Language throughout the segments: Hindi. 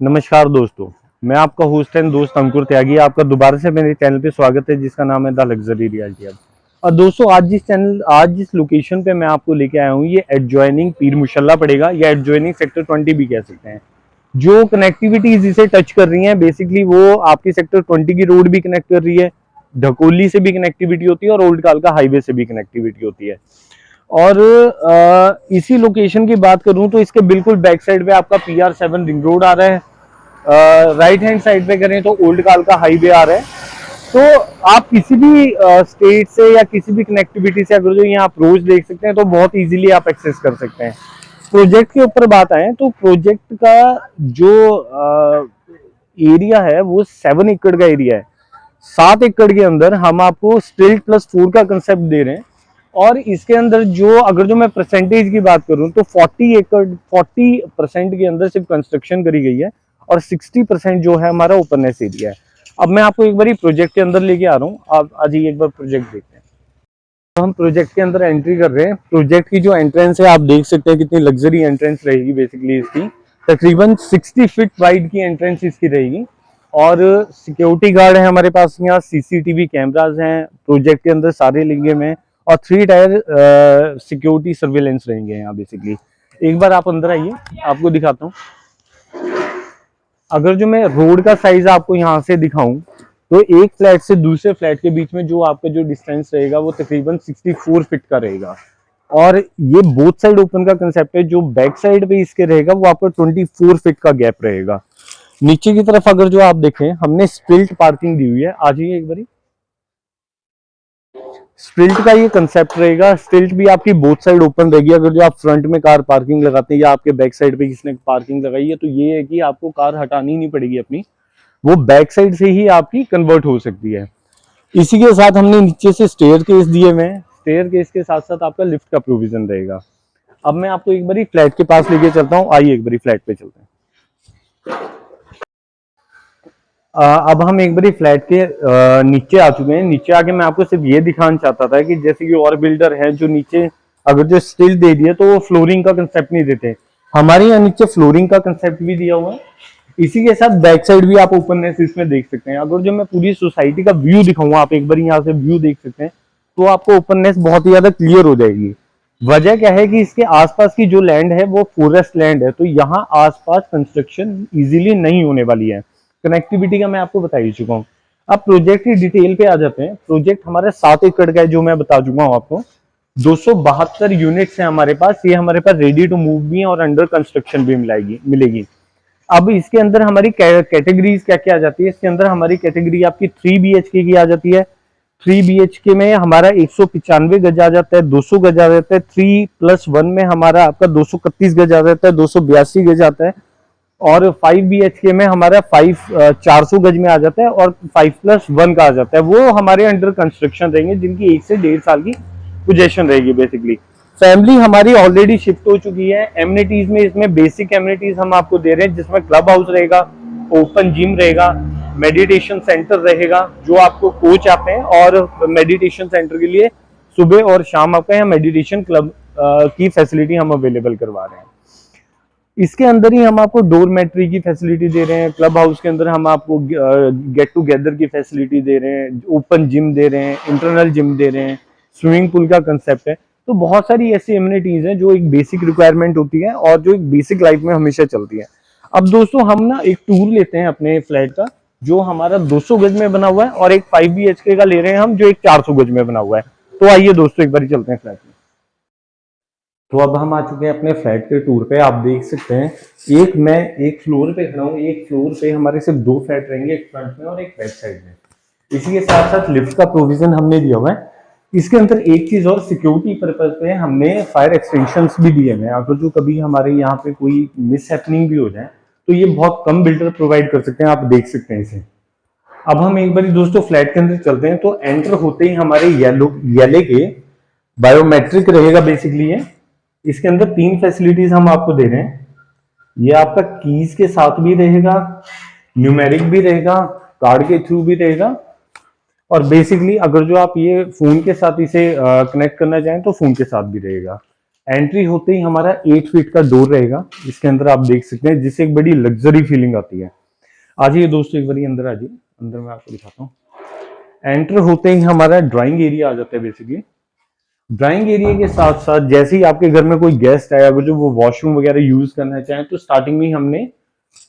नमस्कार दोस्तों, मैं आपका होस्ट एंड दोस्त अंकुर त्यागी। आपका दोबारा से मेरे चैनल पे स्वागत है जिसका नाम है द लग्जरी रियल्टी हब। और दोस्तों आज जिस लोकेशन पे मैं आपको लेके आया हूँ ये एडजॉइनिंग पीर मुशल्ला पड़ेगा या एडजॉइनिंग सेक्टर 20 भी कह सकते हैं। जो कनेक्टिविटीज इसे टच कर रही हैं बेसिकली वो आपकी सेक्टर 20 की रोड भी कनेक्ट कर रही है, ढकोली से भी कनेक्टिविटी होती है और ओल्ड कालका हाईवे से भी कनेक्टिविटी होती है। और इसी लोकेशन की बात करूं तो इसके बिल्कुल बैक साइड पे आपका PR7 रिंग रोड आ रहा है। राइट हैंड साइड पे करें तो ओल्ड कालका हाईवे आ रहा है। तो आप किसी भी स्टेट से या किसी भी कनेक्टिविटी से अगर जो यहाँ अप्रोच देख सकते हैं तो बहुत इजीली आप एक्सेस कर सकते हैं। प्रोजेक्ट के ऊपर बात आए तो प्रोजेक्ट का जो एरिया है वो 7 एकड़ का एरिया है। 7 एकड़ के अंदर हम आपको स्टिल्ट +4 का कंसेप्ट दे रहे हैं। और इसके अंदर अगर मैं परसेंटेज की बात करूं तो 40% के अंदर सिर्फ कंस्ट्रक्शन करी गई है और 60% जो है हमारा ओपननेस एरिया है। अब मैं आपको एक बार प्रोजेक्ट के अंदर लेके आ रहा हूँ, आप आज ही एक बार प्रोजेक्ट देखते हैं। तो हम प्रोजेक्ट के अंदर एंट्री कर रहे हैं। प्रोजेक्ट की जो एंट्रेंस है आप देख सकते हैं कितनी लग्जरी एंट्रेंस रहेगी। बेसिकली इसकी तकरीबन 60 फीट वाइड की एंट्रेंस इसकी रहेगी और सिक्योरिटी गार्ड है हमारे पास, यहाँ CCTV कैमराज हैं प्रोजेक्ट के अंदर सारे लगे हुए हैं और 3 टायर सिक्योरिटी सर्वेलेंस रहेंगे यहाँ बेसिकली। एक बार आप अंदर आइए, आपको दिखाता हूँ। अगर जो मैं रोड का साइज आपको यहाँ से दिखाऊं तो एक फ्लैट से दूसरे फ्लैट के बीच में जो आपका जो डिस्टेंस रहेगा वो तकरीबन 64 फीट का रहेगा। और ये बोथ साइड ओपन का कंसेप्ट है। जो बैक साइड पे इसके रहेगा वो आपका 24 फीट का गैप रहेगा। नीचे की तरफ अगर जो आप देखें हमने स्टिल्ट पार्किंग दी हुई है। आ जाइए एक बारी। स्टिल्ट का ये कंसेप्ट रहेगा। स्टिल्ट भी आपकी बोथ साइड ओपन रहेगी। अगर जो आप फ्रंट में कार पार्किंग लगाते हैं या आपके बैक साइड पे किसी ने पार्किंग लगाई है तो ये है कि आपको कार हटानी नहीं पड़ेगी अपनी, वो बैक साइड से ही आपकी कन्वर्ट हो सकती है। इसी के साथ हमने नीचे से स्टेयर केस दिए हुए हैं। स्टेयर केस के साथ साथ आपका लिफ्ट का प्रोविजन रहेगा। अब मैं आपको एक बारी फ्लैट के पास लेके चलता हूँ। आइए एक बारी फ्लैट पे चलते हैं। अब हम एक बारी फ्लैट के नीचे आ चुके हैं। नीचे आके मैं आपको सिर्फ ये दिखाना चाहता था कि जैसे कि और बिल्डर है जो नीचे अगर जो स्टिल दे दिए तो वो फ्लोरिंग का कंसेप्ट नहीं देते। हमारे यहाँ नीचे फ्लोरिंग का कंसेप्ट भी दिया हुआ है। इसी के साथ बैक साइड भी आप ओपननेस इसमें देख सकते हैं। अगर जो मैं पूरी सोसाइटी का व्यू दिखाऊंगा, आप एक बार यहाँ से व्यू देख सकते हैं तो आपको ओपननेस बहुत ही ज्यादा क्लियर हो जाएगी। वजह क्या है कि इसके आसपास की जो लैंड है वो फॉरेस्ट लैंड है, तो यहाँ आसपास कंस्ट्रक्शन इजीली नहीं होने वाली है। कनेक्टिविटी का मैं आपको बता ही चुका हूँ। अब प्रोजेक्ट की डिटेल पे आ जाते हैं। प्रोजेक्ट हमारे 7 एकड़ का है जो मैं बता चुका हूँ आपको। 272 यूनिट्स हैं हमारे पास। ये हमारे पास रेडी टू मूव भी है और अंडर कंस्ट्रक्शन भी मिलेगी। अब इसके अंदर हमारी कैटेगरीज क्या क्या आ जाती है। इसके अंदर हमारी कैटेगरी आपकी 3 BHK की आ जाती है। 3 BHK में हमारा 195 गज आ जाता है, 200 गज आ जाता है। 3+1 में हमारा आपका 231 गज आ जाता है, 282 गज आता है। और 5 BHK में हमारा 400 गज में आ जाता है और 5+1 का आ जाता है। वो हमारे अंडर कंस्ट्रक्शन रहेंगे जिनकी 1 से 1.5 साल की पोजेशन रहेगी। बेसिकली फैमिली हमारी ऑलरेडी शिफ्ट हो चुकी है। एमिनिटीज में इसमें बेसिक एमिनिटीज हम आपको दे रहे हैं जिसमें क्लब हाउस रहेगा, ओपन जिम रहेगा, मेडिटेशन सेंटर रहेगा। जो आपको कोच आते हैं और मेडिटेशन सेंटर के लिए सुबह और शाम आपका यहाँ मेडिटेशन क्लब की फैसिलिटी हम अवेलेबल करवा रहे हैं। इसके अंदर ही हम आपको डोरमेट्री की फैसिलिटी दे रहे हैं। क्लब हाउस के अंदर हम आपको गेट टूगेदर की फैसिलिटी दे रहे हैं, ओपन जिम दे रहे हैं, इंटरनल जिम दे रहे हैं, स्विमिंग पूल का कंसेप्ट है। तो बहुत सारी ऐसी एमिनिटीज हैं जो एक बेसिक रिक्वायरमेंट होती है और जो एक बेसिक लाइफ में हमेशा चलती है। अब दोस्तों हम ना एक टूर लेते हैं अपने फ्लैट का जो हमारा 200 गज में बना हुआ है और एक 5 BHK का ले रहे हैं हम जो एक 400 गज में बना हुआ है। तो आइए दोस्तों एक बार चलते हैं फ्लैट में। तो अब हम आ चुके हैं अपने फ्लैट के टूर पे। आप देख सकते हैं मैं एक फ्लोर पे खड़ा हूँ। एक फ्लोर पे हमारे सिर्फ 2 फ्लैट रहेंगे, एक फ्रंट में और एक बैक साइड में। इसी के साथ साथ लिफ्ट का प्रोविजन हमने दिया हुआ है। इसके अंदर एक चीज और सिक्योरिटी पर्पज पे हमने फायर एक्सटेंशंस भी दिए हुए हैं। अगर जो कभी हमारे यहाँ पे कोई मिस हैपनिंग भी हो जाए तो ये बहुत कम बिल्डर प्रोवाइड कर सकते हैं। आप देख सकते हैं इसे। अब हम एक बार दोस्तों फ्लैट के अंदर चलते हैं। तो एंटर होते ही हमारे येले के बायोमेट्रिक रहेगा बेसिकली है। इसके अंदर 3 फैसिलिटीज हम आपको दे रहे हैं। ये आपका कीज के साथ भी रहेगा, न्यूमेरिक भी रहेगा, कार्ड के थ्रू भी रहेगा और बेसिकली अगर जो आप ये फोन के साथ इसे कनेक्ट करना चाहें तो फोन के साथ भी रहेगा। एंट्री होते ही हमारा 8 फीट का डोर रहेगा, इसके अंदर आप देख सकते हैं, जिससे एक बड़ी लग्जरी फीलिंग आती है। आ जाइए दोस्तों, एक बार अंदर आ जाइए, अंदर मैं आपको दिखाता हूँ। एंटर होते ही हमारा ड्राइंग एरिया आ जाता है। बेसिकली ड्राइंग एरिया के साथ साथ जैसे ही आपके घर में कोई गेस्ट आया, अगर जो वो वॉशरूम वगैरह यूज करना चाहें, तो स्टार्टिंग में ही हमने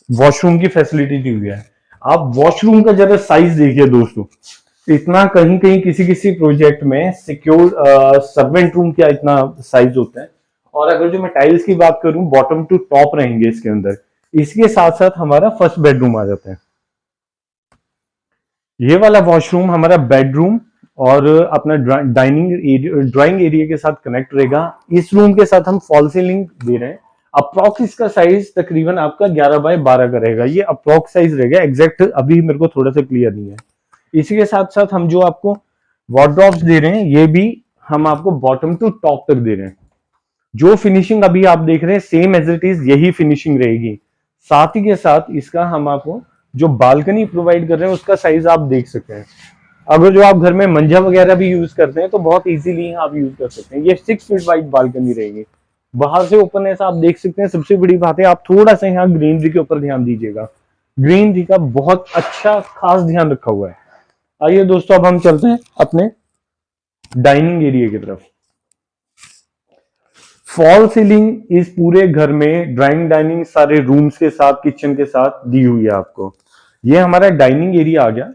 वॉशरूम की फैसिलिटी दी हुई है। आप वॉशरूम का जरा साइज देखिए दोस्तों, इतना कहीं कहीं किसी किसी प्रोजेक्ट में सिक्योर सर्वेंट रूम का इतना साइज होता है। और अगर जो मैं टाइल्स की बात करूं, बॉटम टू टॉप रहेंगे इसके अंदर। इसके साथ साथ हमारा फर्स्ट बेडरूम आ जाता है। ये वाला वॉशरूम हमारा बेडरूम और अपना ड्राइंग एरिया के साथ कनेक्ट रहेगा। इस रूम के साथ हम फॉल सीलिंग दे रहे हैं। अप्रोक्स इसका साइज तकरीबन आपका 11 बाय 12 का रहेगा। ये अप्रोक्स साइज रहेगा, एग्जैक्ट अभी मेरे को थोड़ा सा क्लियर नहीं है। इसी के साथ साथ हम जो आपको वार्डरोब्स दे रहे हैं, ये भी हम आपको बॉटम टू टॉप तक दे रहे हैं। जो फिनिशिंग अभी आप देख रहे हैं सेम एज इट इज यही फिनिशिंग रहेगी। साथ ही के साथ इसका हम आपको जो बालकनी प्रोवाइड कर रहे हैं उसका साइज आप देख सकते हैं। अगर जो आप घर में मंजा वगैरह भी यूज करते हैं तो बहुत इजीली आप यूज कर सकते हैं। ये 6 फीट वाइड बालकनी रहेगी। बाहर से ओपननेस आप देख सकते हैं। सबसे बड़ी बात है, आप थोड़ा सा यहाँ ग्रीनरी के ऊपर ध्यान दीजिएगा। ग्रीनरी का बहुत अच्छा खास ध्यान रखा हुआ है। आइए दोस्तों, अब हम चलते हैं अपने डाइनिंग एरिया की तरफ। फॉल सीलिंग इस पूरे घर में ड्राइंग डाइनिंग सारे रूम्स के साथ किचन के साथ दी हुई है आपको। ये हमारा डाइनिंग एरिया आ गया।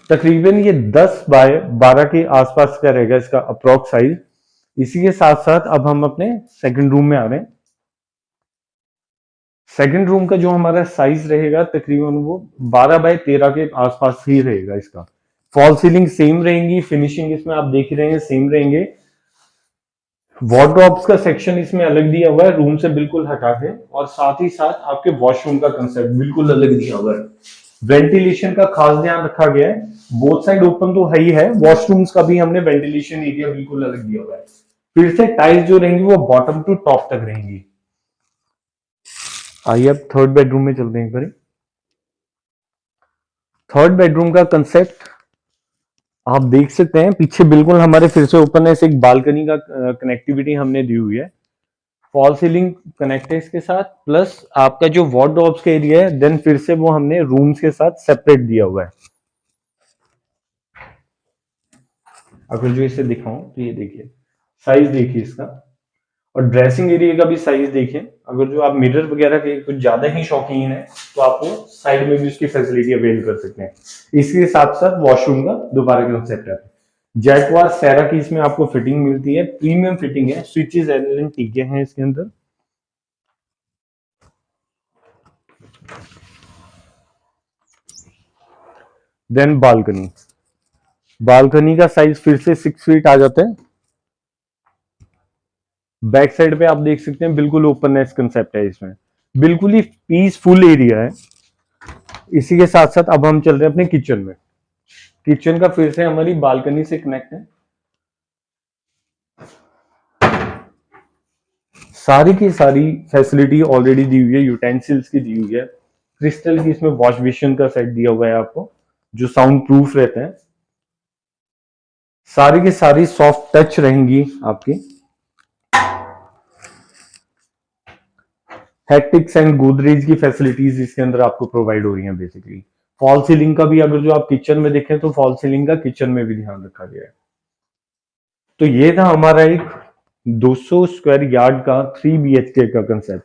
तकरीबन ये 10 बाय 12 के आसपास का रहेगा इसका अप्रोक्स साइज। इसी के साथ साथ अब हम अपने सेकंड रूम में आ रहे हैं। सेकंड रूम का जो हमारा साइज रहेगा तकरीबन वो 12 बाय 13 के आसपास ही रहेगा इसका। फॉल सीलिंग सेम रहेंगी, फिनिशिंग इसमें आप देख रहे हैं सेम रहेंगे। वार्डरोब्स का सेक्शन इसमें अलग दिया हुआ है, रूम से बिल्कुल हटा के। और साथ ही साथ आपके वॉशरूम का कंसेप्ट बिल्कुल अलग दिया हुआ है। वेंटिलेशन का खास ध्यान रखा गया है। बोथ साइड ओपन तो है ही है, वॉशरूम्स का भी हमने वेंटिलेशन एरिया बिल्कुल अलग दिया हुआ है। फिर से टाइल्स जो रहेंगी वो बॉटम टू टॉप तक रहेंगी। आइए अब थर्ड बेडरूम में चलते हैं एक बार। थर्ड बेडरूम का कंसेप्ट आप देख सकते हैं। पीछे बिल्कुल हमारे फिर से ओपन है, एक बालकनी का कनेक्टिविटी हमने दी हुई है। फॉल सीलिंग कनेक्ट है इसके साथ, प्लस आपका जो वार्डरोब्स का एरिया है देन फिर से वो हमने रूम्स के साथ सेपरेट दिया हुआ है। अगर जो इसे दिखाऊं तो ये देखिए, साइज देखिए इसका। और ड्रेसिंग एरिया का भी साइज देखिए। अगर जो आप मिरर वगैरह के कुछ ज्यादा ही शौकीन है तो आप वो साइड में भी उसकी फैसिलिटी अवेल कर सकते हैं। इसके साथ साथ वॉशरूम का दोबारा कंसेप्ट है। जैकवार सेरा की इसमें आपको फिटिंग मिलती है, प्रीमियम फिटिंग है, स्विचेस एलिमेंट टीके हैं इसके अंदर। देन बालकनी, बालकनी का साइज फिर से 6 फीट आ जाता है। बैक साइड पे आप देख सकते हैं बिल्कुल ओपननेस कंसेप्ट है इसमें, बिल्कुल ही पीसफुल एरिया है। इसी के साथ साथ अब हम चल रहे हैं अपने किचन में। किचन का फिर से हमारी बालकनी से कनेक्ट है। सारी की सारी फैसिलिटी ऑलरेडी दी हुई है, यूटेंसिल्स की दी हुई है। क्रिस्टल की इसमें वॉश बेसिन का सेट दिया हुआ है आपको, जो साउंड प्रूफ रहते हैं। सारी की सारी सॉफ्ट टच रहेंगी आपकी। हैक्टिक्स एंड गोदरेज की फैसिलिटीज इसके अंदर आपको प्रोवाइड हो रही हैं बेसिकली। फॉल सीलिंग का भी अगर जो आप किचन में देखें तो फॉल सीलिंग का किचन में भी ध्यान रखा गया है। तो ये था हमारा एक 200 स्क्वायर यार्ड का 3 BHK का कंसेप्ट।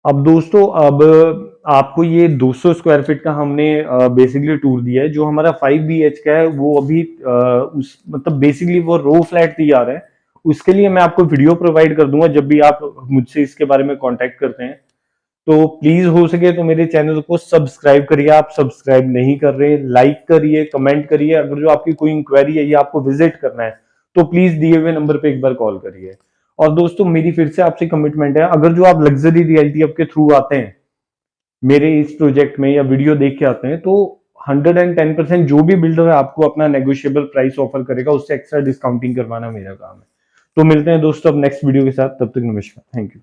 अब दोस्तों, अब आपको ये 200 स्क्वायर फीट का हमने बेसिकली टूर दिया है। जो हमारा 5 BHK है वो अभी उस मतलब बेसिकली वो रो फ्लैट तैयार है। उसके लिए मैं आपको वीडियो प्रोवाइड कर दूंगा जब भी आप मुझसे इसके बारे में कांटेक्ट करते हैं। तो प्लीज हो सके तो मेरे चैनल को सब्सक्राइब करिए। आप सब्सक्राइब नहीं कर रहे, लाइक करिए, कमेंट करिए। अगर जो आपकी कोई इंक्वायरी है या आपको विजिट करना है तो प्लीज दिए हुए नंबर पे एक बार कॉल करिए। और दोस्तों, मेरी फिर से आपसे कमिटमेंट है, अगर जो आप लग्जरी रियल्टी आपके थ्रू आते हैं मेरे इस प्रोजेक्ट में या वीडियो देख के आते हैं, तो 110% जो भी बिल्डर है आपको अपना नेगोशिएबल प्राइस ऑफर करेगा, उससे एक्स्ट्रा डिस्काउंटिंग करवाना मेरा काम है। तो मिलते हैं दोस्तों अब नेक्स्ट वीडियो के साथ, तब तक नमस्कार, थैंक यू।